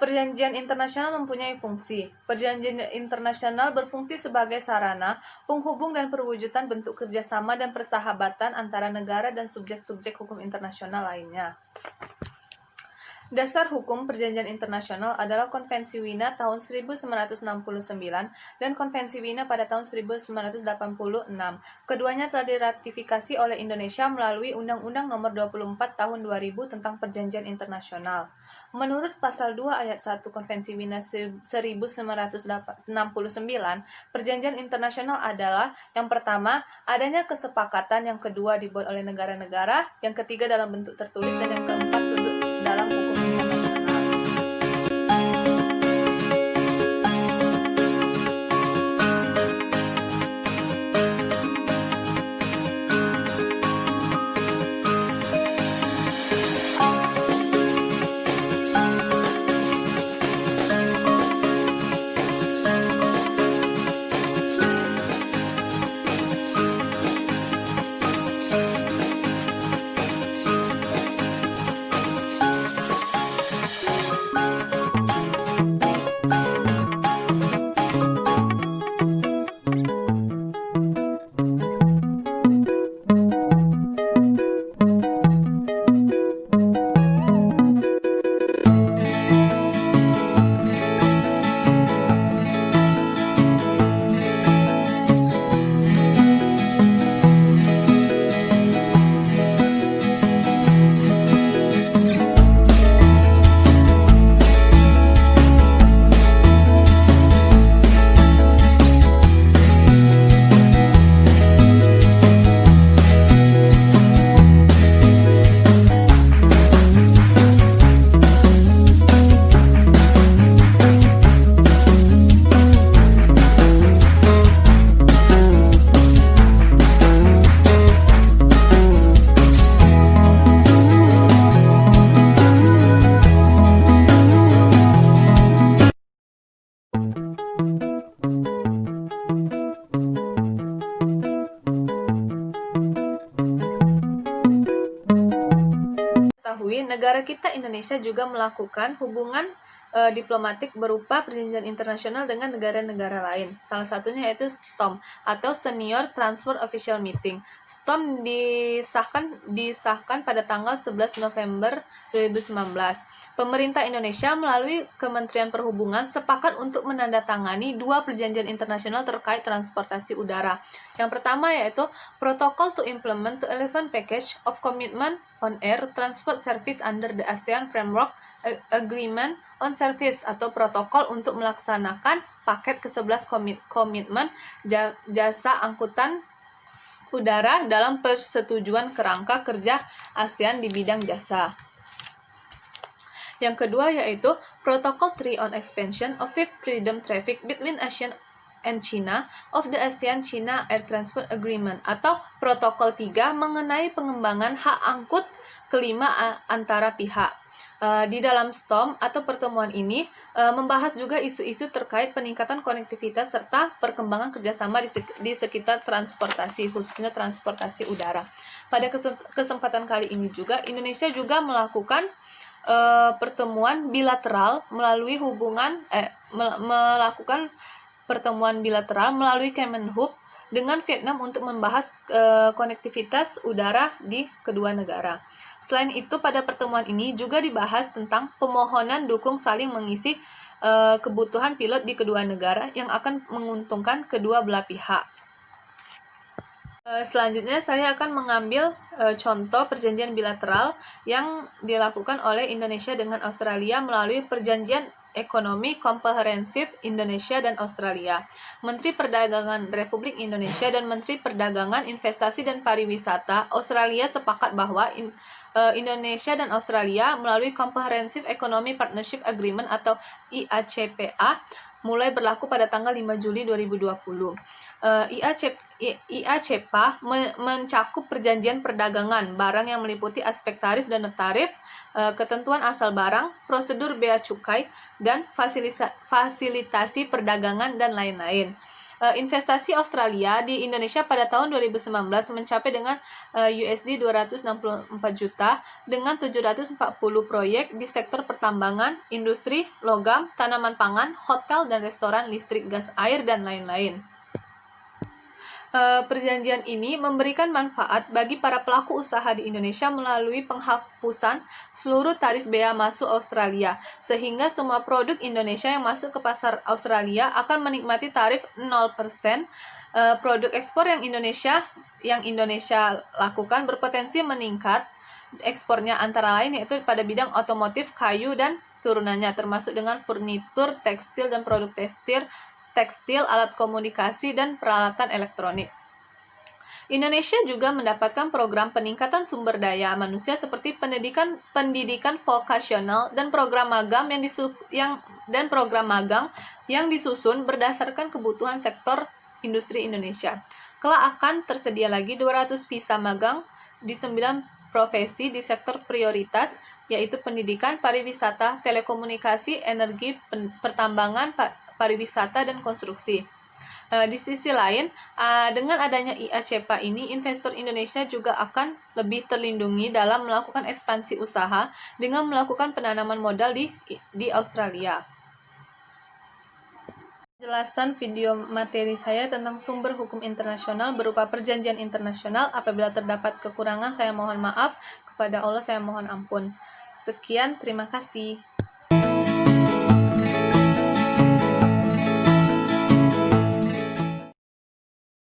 Perjanjian internasional mempunyai fungsi. Perjanjian internasional berfungsi sebagai sarana, penghubung dan perwujudan bentuk kerjasama dan persahabatan antara negara dan subjek-subjek hukum internasional lainnya. Dasar hukum perjanjian internasional adalah Konvensi Wina tahun 1969 dan Konvensi Wina pada tahun 1986. Keduanya telah diratifikasi oleh Indonesia melalui Undang-Undang Nomor 24 Tahun 2000 tentang Perjanjian Internasional. Menurut Pasal 2 Ayat 1 Konvensi Wina 1969, perjanjian internasional adalah yang pertama, adanya kesepakatan, yang kedua, dibuat oleh negara-negara, yang ketiga, dalam bentuk tertulis, dan yang keempat, tunduk dalam hukum internasional. Negara kita Indonesia juga melakukan hubungan diplomatik berupa perjanjian internasional dengan negara-negara lain. Salah satunya yaitu STOM atau Senior Transfer Official Meeting. STOM disahkan pada tanggal 11 November 2019. Pemerintah Indonesia melalui Kementerian Perhubungan sepakat untuk menandatangani 2 perjanjian internasional terkait transportasi udara. Yang pertama yaitu Protocol to Implement the 11 Package of Commitment on Air Transport Service under the ASEAN Framework Agreement on Service atau protokol untuk melaksanakan paket ke-11 komitmen jasa angkutan udara dalam persetujuan kerangka kerja ASEAN di bidang jasa. Yang kedua yaitu Protocol 3 on Expansion of Fifth Freedom Traffic between ASEAN and China of the ASEAN-China Air Transport Agreement atau Protokol 3 mengenai pengembangan hak angkut kelima antara pihak. Di dalam STOM atau pertemuan ini membahas juga isu-isu terkait peningkatan konektivitas serta perkembangan kerjasama di sekitar transportasi, khususnya transportasi udara. Pada kesempatan kali ini juga Indonesia juga melakukan pertemuan bilateral melakukan pertemuan bilateral melalui Kemenhub dengan Vietnam untuk membahas konektivitas udara di kedua negara. Selain itu, pada pertemuan ini juga dibahas tentang pemohonan dukung saling mengisi kebutuhan pilot di kedua negara yang akan menguntungkan kedua belah pihak. Selanjutnya saya akan mengambil contoh perjanjian bilateral yang dilakukan oleh Indonesia dengan Australia melalui Perjanjian Ekonomi Komprehensif Indonesia dan Australia. Menteri Perdagangan Republik Indonesia dan Menteri Perdagangan, Investasi dan Pariwisata Australia sepakat bahwa Indonesia dan Australia melalui Comprehensive Economic Partnership Agreement atau IACPA mulai berlaku pada tanggal 5 Juli 2020. IACPA mencakup perjanjian perdagangan barang yang meliputi aspek tarif dan non-tarif, ketentuan asal barang, prosedur bea cukai, dan fasilitasi perdagangan dan lain-lain. Investasi Australia di Indonesia pada tahun 2019 mencapai dengan USD 264 juta dengan 740 proyek di sektor pertambangan, industri, logam, tanaman pangan, hotel dan restoran, listrik, gas air, dan lain-lain. Perjanjian ini memberikan manfaat bagi para pelaku usaha di Indonesia melalui penghapusan seluruh tarif bea masuk Australia, sehingga semua produk Indonesia yang masuk ke pasar Australia akan menikmati tarif 0%. Produk ekspor yang Indonesia lakukan berpotensi meningkat ekspornya antara lain yaitu pada bidang otomotif, kayu, dan turunannya, termasuk dengan furnitur, tekstil, dan produk tekstil, alat komunikasi, dan peralatan elektronik. Indonesia juga mendapatkan program peningkatan sumber daya manusia seperti pendidikan vokasional dan program magang yang disusun berdasarkan kebutuhan sektor industri Indonesia. Kelak akan tersedia lagi 200 visa magang di 9 profesi di sektor prioritas, yaitu pendidikan, pariwisata, telekomunikasi, energi, pertambangan, pariwisata, dan konstruksi. Di sisi lain, dengan adanya IA-CEPA ini, investor Indonesia juga akan lebih terlindungi dalam melakukan ekspansi usaha dengan melakukan penanaman modal di Australia. Penjelasan video materi saya tentang sumber hukum internasional berupa perjanjian internasional. Apabila terdapat kekurangan, saya mohon maaf. Kepada Allah saya mohon ampun. Sekian, terima kasih.